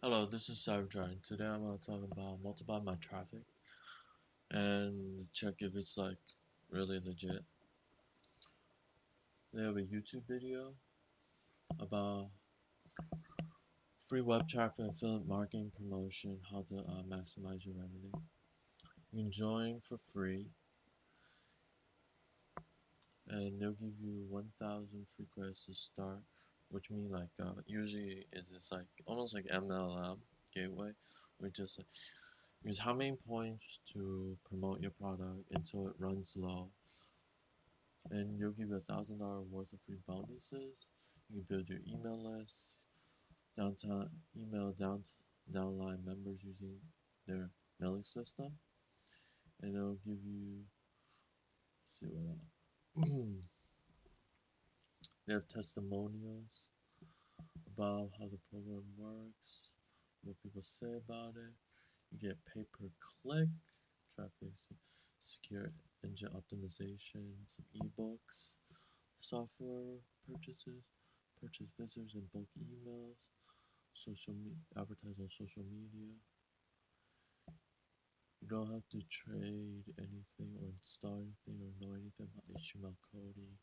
Hello, this is Cybertron. Today I'm going to talk about multiply my traffic and check if it's like really legit. They have a YouTube video about free web traffic affiliate marketing promotion, how to maximize your revenue. You can join for free and they'll give you 1,000 free credits to start, which means like usually it's like almost like MLM gateway, which just like use how many points to promote your product until it runs low. And you'll give you $1,000 worth of free bonuses. You can build your email list, downtown email downline members using their mailing system, and it'll give you. Let's see what else. They have testimonials about how the program works, what people say about it. You get pay per click, traffic, secure engine optimization, some ebooks, software purchases, purchase visitors and bulk emails, advertise on social media. You don't have to trade anything or install anything or know anything about HTML coding.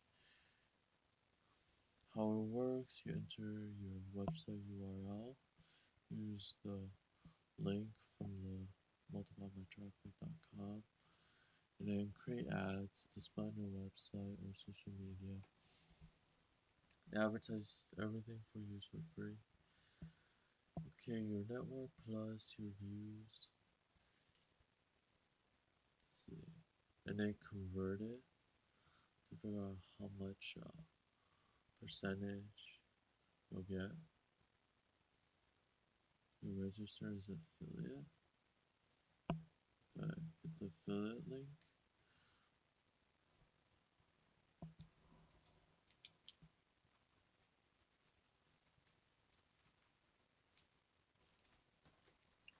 How it works, you enter your website URL, use the link from the multiplybytraffic.com, and then create ads, display on your website or social media. Advertise everything for use for free. Okay, your network plus your views. And then convert it to figure out how much percentage you'll get. You register as an affiliate. Get the affiliate link.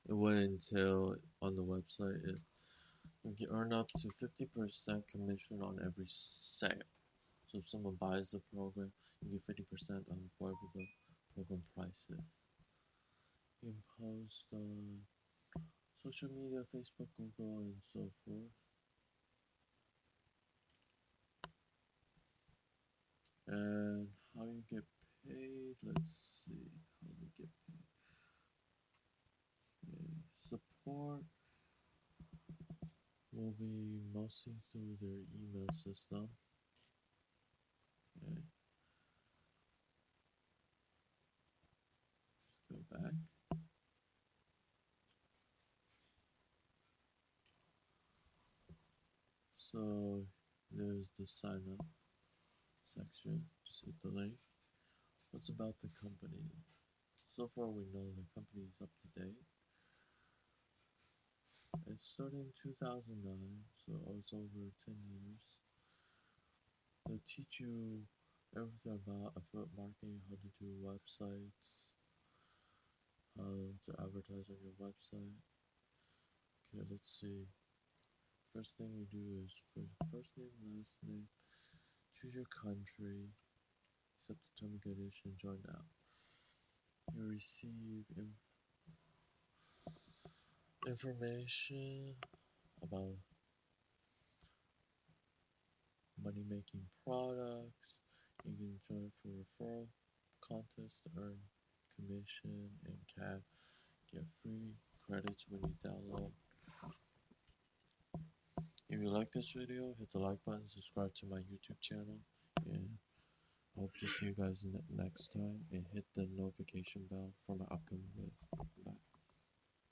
It will entail on the website you can earn up to 50% commission on every sale. So if someone buys the program, you get 50% of whatever the program price is. You can post on social media, Facebook, Google, and so forth. And how you get paid, let's see how you get paid. Okay. Support will be mostly through their email system. Okay. Go back. So there's the sign up section. Just hit the link. What's about the company? So far we know the company is up to date. It started in 2009, so it's over 10 years. They'll teach you everything about affiliate marketing, how to do websites, how to advertise on your website. Okay, let's see. First thing you do is first name, last name, choose your country, accept the term and condition, join now. You receive information about money making products. You can join for referral contests to earn commission and get free credits when you download. If you like this video, hit the like button, subscribe to my YouTube channel, and I hope to see you guys next time, and hit the notification bell for my upcoming videos. Bye.